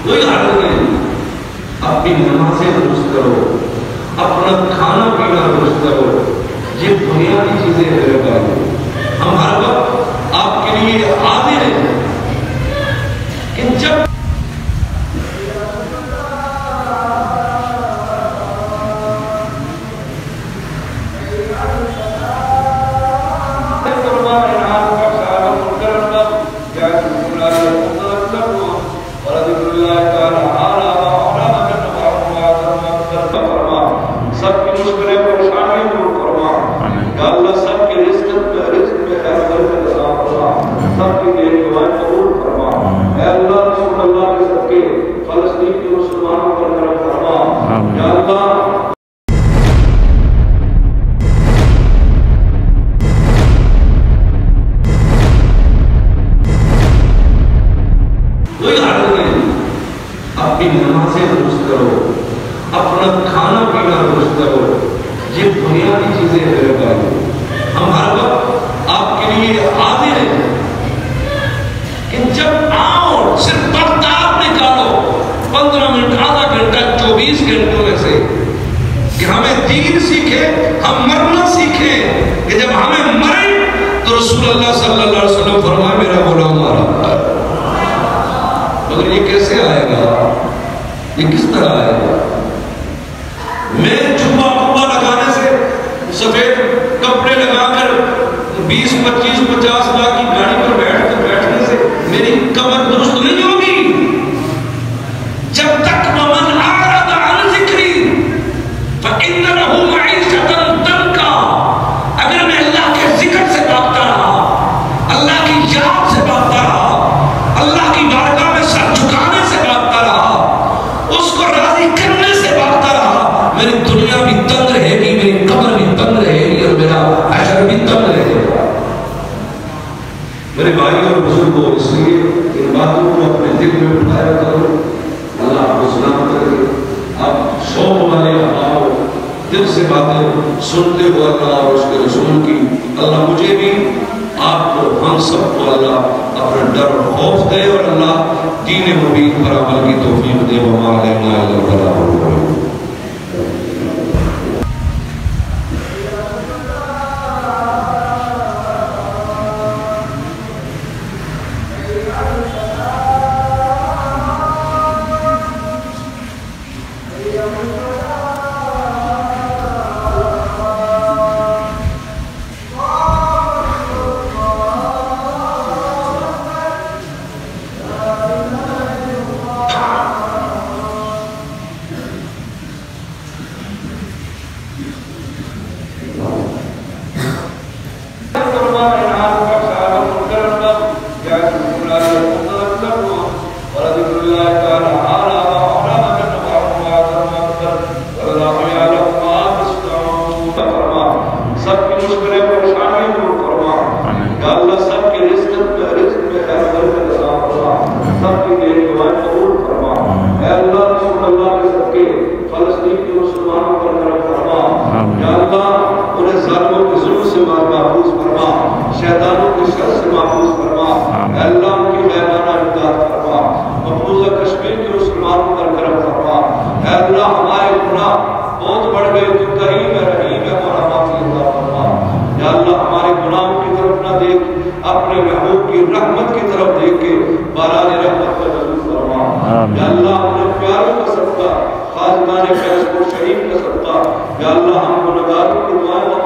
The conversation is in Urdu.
کوئی حرج نہیں، اپنی نمازیں درست کرو، اپنا کھانا پینا درست کرو، یہ بنیادی چیزیں میرے بھائی ہم ہر وقت آپ کے لیے حاضر ہیں کہ جب اپنی نمازیں درست کرو، اپنا کھانا پینا درست کرو، یہ بنیادی چیزیں میرے بھائی ہم ہر وقت آپ کے لیے حاضر ہیں کہ جب آؤ صرف وقت آپ نکالو 15 منٹ، آدھا گھنٹہ، 24 گھنٹوں میں سے کہ ہمیں دین سیکھے، ہم مرنا سیکھیں کہ جب ہمیں مرے تو رسول اللہ صلی اللہ علیہ وسلم فرمائے میرا غلام آ رہا ہے۔ مگر یہ کیسے آئے گا؟ یہ کس طرح آئے گا؟ میں جمعہ کبا لگانے سے، سفید کپڑے لگا کر 20، 25، 50 لاکھ کی گاڑی پر بیٹھنے سے میری قبر درست نہیں ہوگی۔ جب تک ومن اعرض عن ذکری فإن له معیشۃ ضنکا، اگر میں اللہ کے ذکر سے بھاگتا رہا، اللہ کی یاد سے بھاگتا رہا، اللہ کی بارگاہ میں سر جھکانے سے بھاگتا رہا، اس کو راضی کرنے سے بھاگتا رہا، میری دنیا بھی تنگ رہے گی، میری قبر بھی تنگ رہے گی، اور میرا حشر بھی تنگ رہے گا۔ میرے بھائی اور بزرگوں، اس لیے ان باتوں کو اپنے دل میں اٹھایا کرو، اللہ آپ کو سلامت کرے۔ آپ شوق والے آؤ، دل سے باتیں سنتے ہو اللہ اور اس کے رسول کی، اللہ مجھے بھی، آپ کو، ہم سب کو اللہ اپنا ڈر اور خوف دے، اور اللہ دین مبین پر عمل کی توفیق دے۔ وما علینا الا البلاغ المبین۔ شیطانوں کے شر سے محفوظ فرما، اے اللہ ان کی غیبانہ امداد فرما، مقبوضہ کشمیر کے مسلمانوں پر کرم فرما، اے اللہ ہمارے گناہ بہت بڑھ گئے، تو کریم ہے، رحیم ہے، اور معافی عطا فرما۔ یا اللہ ہمارے گناہوں کی طرف نہ دیکھ، اپنے محبوب کی رحمت کی طرف دیکھ کے باران رحمت کا نزول فرما۔ یا اللہ اپنے پیاروں کا صدقہ، خادمان فیض کو شریف کا صدقہ، یا اللہ ہم گنہگاروں کی دعائیں